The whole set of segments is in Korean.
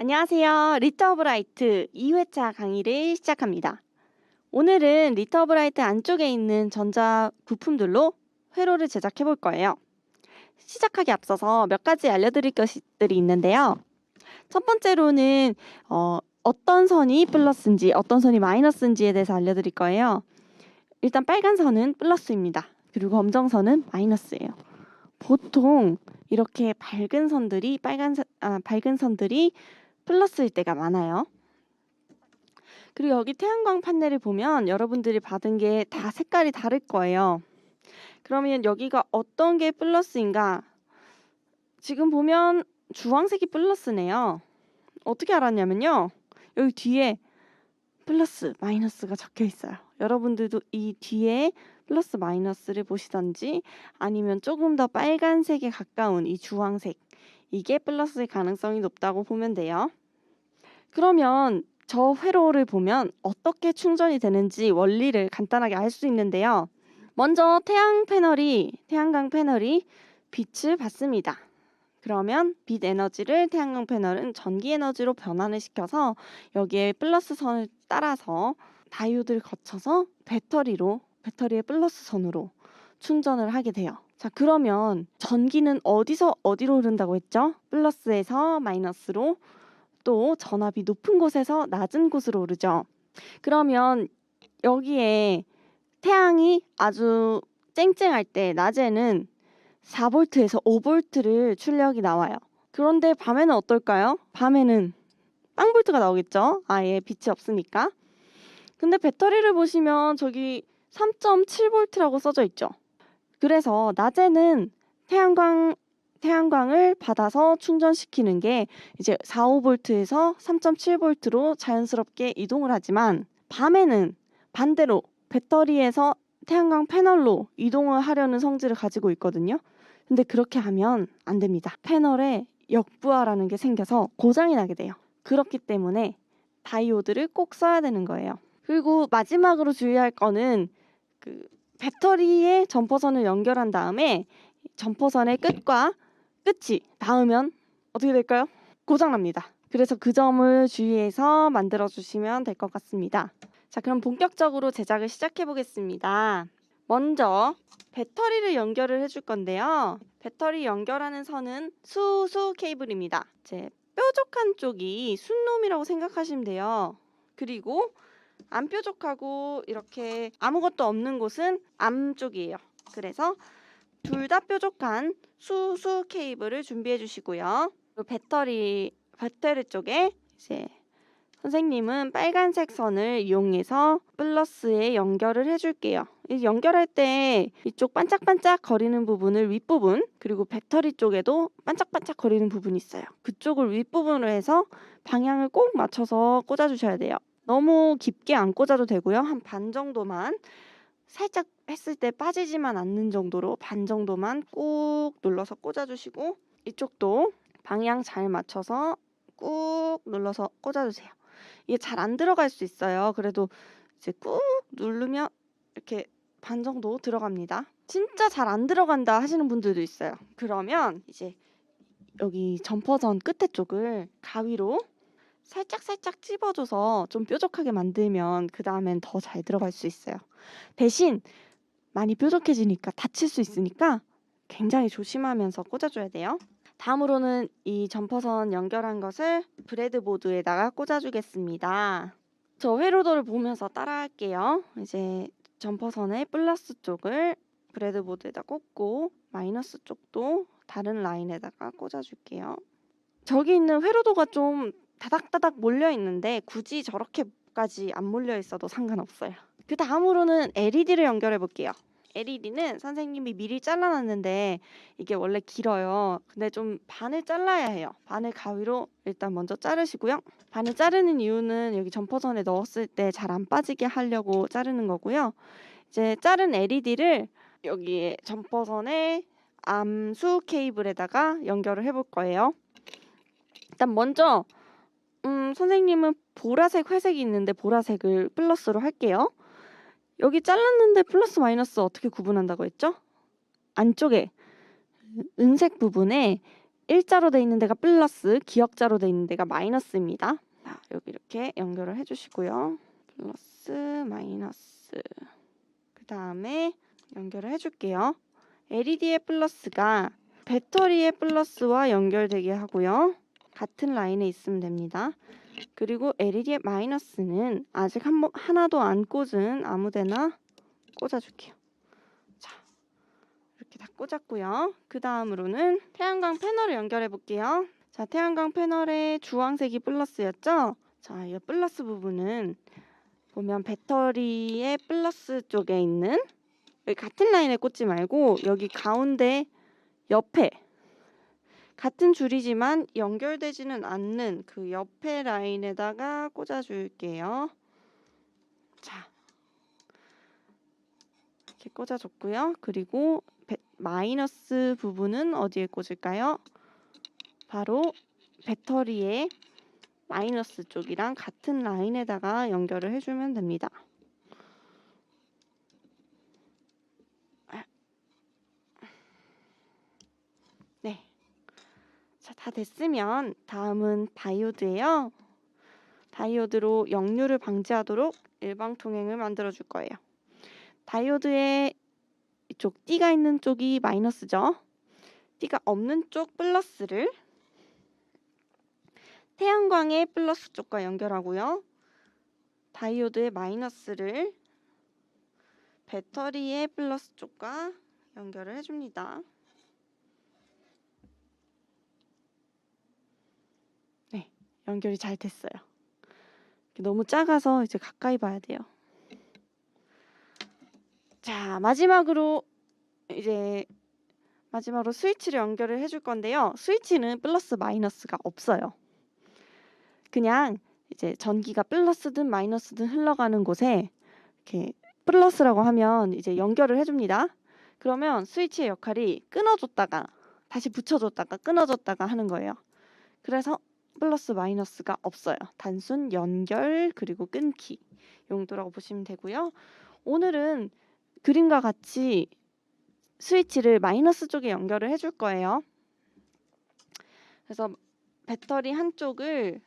안녕하세요. 리터 오브 라이트 2회차 강의를 시작합니다. 오늘은 리터 오브 라이트 안쪽에 있는 전자 부품들로 회로를 제작해 볼 거예요. 시작하기 앞서서 몇 가지 알려드릴 것들이 있는데요. 첫 번째로는 어떤 선이 플러스인지 어떤 선이 마이너스인지에 대해서 알려드릴 거예요. 일단 빨간 선은 플러스입니다. 그리고 검정 선은 마이너스예요. 보통 이렇게 밝은 선들이 플러스일 때가 많아요. 그리고 여기 태양광 판넬을 보면 여러분들이 받은 게 다 색깔이 다를 거예요. 그러면 여기가 어떤 게 플러스인가? 지금 보면 주황색이 플러스네요. 어떻게 알았냐면요. 여기 뒤에 플러스, 마이너스가 적혀 있어요. 여러분들도 이 뒤에 플러스, 마이너스를 보시던지 아니면 조금 더 빨간색에 가까운 이 주황색, 이게 플러스의 가능성이 높다고 보면 돼요. 그러면 저 회로를 보면 어떻게 충전이 되는지 원리를 간단하게 알 수 있는데요. 먼저 태양광 패널이 빛을 받습니다. 그러면 빛 에너지를 태양광 패널은 전기 에너지로 변환을 시켜서 여기에 플러스 선을 따라서 다이오드를 거쳐서 배터리의 플러스 선으로 충전을 하게 돼요. 자, 그러면 전기는 어디서 어디로 흐른다고 했죠? 플러스에서 마이너스로, 또 전압이 높은 곳에서 낮은 곳으로 오르죠. 그러면 여기에 태양이 아주 쨍쨍할 때 낮에는 4V에서 5V를 출력이 나와요. 그런데 밤에는 어떨까요? 밤에는 빵볼트가 나오겠죠? 아예 빛이 없으니까. 근데 배터리를 보시면 저기 3.7V라고 써져 있죠. 그래서 낮에는 태양광을 받아서 충전시키는 게 이제 4-5V에서 3.7V로 자연스럽게 이동을 하지만 밤에는 반대로 배터리에서 태양광 패널로 이동을 하려는 성질을 가지고 있거든요. 근데 그렇게 하면 안 됩니다. 패널에 역부하라는 게 생겨서 고장이 나게 돼요. 그렇기 때문에 다이오드를 꼭 써야 되는 거예요. 그리고 마지막으로 주의할 거는 배터리에 점퍼선을 연결한 다음에 점퍼선의 끝과 끝이 닿으면 어떻게 될까요? 고장납니다. 그래서 그 점을 주의해서 만들어 주시면 될 것 같습니다. 자, 그럼 본격적으로 제작을 시작해 보겠습니다. 먼저 배터리를 연결을 해줄 건데요. 배터리 연결하는 선은 수소 케이블입니다. 이제 뾰족한 쪽이 순놈이라고 생각하시면 돼요. 그리고 안 뾰족하고 이렇게 아무것도 없는 곳은 암 쪽이에요. 그래서 둘 다 뾰족한 수소 케이블을 준비해 주시고요. 배터리 쪽에 이제 선생님은 빨간색 선을 이용해서 플러스에 연결을 해줄게요. 연결할 때 이쪽 반짝반짝 거리는 부분을 윗부분, 그리고 배터리 쪽에도 반짝반짝 거리는 부분이 있어요. 그쪽을 윗부분으로 해서 방향을 꼭 맞춰서 꽂아주셔야 돼요. 너무 깊게 안 꽂아도 되고요. 한 반 정도만, 살짝 했을 때 빠지지만 않는 정도로 반 정도만 꾹 눌러서 꽂아주시고, 이쪽도 방향 잘 맞춰서 꾹 눌러서 꽂아주세요. 이게 잘 안 들어갈 수 있어요. 그래도 이제 꾹 누르면 이렇게 반 정도 들어갑니다. 진짜 잘 안 들어간다 하시는 분들도 있어요. 그러면 이제 여기 점퍼선 끝에 쪽을 가위로 살짝 찝어줘서 좀 뾰족하게 만들면 그 다음엔 더 잘 들어갈 수 있어요. 대신 많이 뾰족해지니까 다칠 수 있으니까 굉장히 조심하면서 꽂아줘야 돼요. 다음으로는 이 점퍼선 연결한 것을 브레드보드에다가 꽂아주겠습니다. 저 회로도를 보면서 따라할게요. 이제 점퍼선의 플러스 쪽을 브레드보드에다 꽂고 마이너스 쪽도 다른 라인에다가 꽂아줄게요. 저기 있는 회로도가 좀 다닥다닥 몰려 있는데 굳이 저렇게까지 안 몰려 있어도 상관없어요. 그 다음으로는 LED를 연결해 볼게요. LED는 선생님이 미리 잘라놨는데 이게 원래 길어요. 근데 좀 반을 잘라야 해요. 반을 가위로 일단 먼저 자르시고요. 반을 자르는 이유는 여기 점퍼선에 넣었을 때 잘 안 빠지게 하려고 자르는 거고요. 이제 자른 LED를 여기 점퍼선에 암수 케이블에다가 연결을 해볼 거예요. 일단 먼저 선생님은 보라색, 회색이 있는데 보라색을 플러스로 할게요. 여기 잘랐는데 플러스 마이너스 어떻게 구분한다고 했죠? 안쪽에 은색 부분에 일자로 돼 있는 데가 플러스, 기역자로 돼 있는 데가 마이너스입니다. 자, 여기 이렇게 연결을 해주시고요. 플러스, 마이너스. 그 다음에 연결을 해줄게요. LED의 플러스가 배터리의 플러스와 연결되게 하고요. 같은 라인에 있으면 됩니다. 그리고 LED의 마이너스는 아직 하나도 안 꽂은 아무데나 꽂아줄게요. 자, 이렇게 다 꽂았고요. 그 다음으로는 태양광 패널을 연결해 볼게요. 자, 태양광 패널의 주황색이 플러스였죠? 자, 이 플러스 부분은 보면 배터리의 플러스 쪽에 있는 여기 같은 라인에 꽂지 말고 여기 가운데 옆에 같은 줄이지만 연결되지는 않는 그 옆에 라인에다가 꽂아줄게요. 자, 이렇게 꽂아줬고요. 그리고 마이너스 부분은 어디에 꽂을까요? 바로 배터리의 마이너스 쪽이랑 같은 라인에다가 연결을 해주면 됩니다. 네. 자, 다 됐으면 다음은 다이오드예요. 다이오드로 역류를 방지하도록 일방통행을 만들어 줄 거예요. 다이오드의 이쪽 띠가 있는 쪽이 마이너스죠. 띠가 없는 쪽 플러스를 태양광의 플러스 쪽과 연결하고요. 다이오드의 마이너스를 배터리의 플러스 쪽과 연결을 해줍니다. 네, 연결이 잘 됐어요. 너무 작아서 이제 가까이 봐야 돼요. 자, 마지막으로 스위치를 연결을 해줄 건데요. 스위치는 플러스 마이너스가 없어요. 그냥 이제 전기가 플러스든 마이너스든 흘러가는 곳에 이렇게 플러스라고 하면 이제 연결을 해줍니다. 그러면 스위치의 역할이 끊어줬다가 다시 붙여줬다가 끊어줬다가 하는 거예요. 그래서 플러스 마이너스가 없어요. 단순 연결 그리고 끊기 용도라고 보시면 되고요. 오늘은 그림과 같이 스위치를 마이너스 쪽에 연결을 해줄 거예요. 그래서 배터리 한쪽을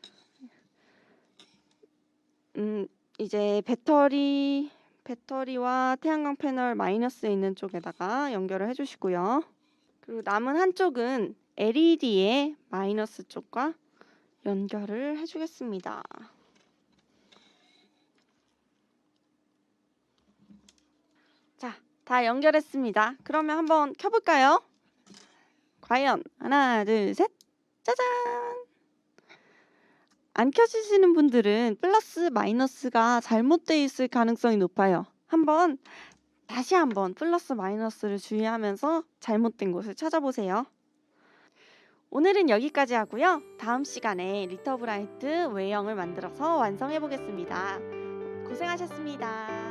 이제 배터리와 태양광 패널 마이너스에 있는 쪽에다가 연결을 해주시고요. 그리고 남은 한쪽은 LED의 마이너스 쪽과 연결을 해주겠습니다. 자, 다 연결했습니다. 그러면 한번 켜볼까요? 과연 하나, 둘, 셋, 짜잔! 안 켜지시는 분들은 플러스 마이너스가 잘못되어 있을 가능성이 높아요. 다시 한번 플러스 마이너스를 주의하면서 잘못된 곳을 찾아보세요. 오늘은 여기까지 하고요. 다음 시간에 리터브라이트 외형을 만들어서 완성해 보겠습니다. 고생하셨습니다.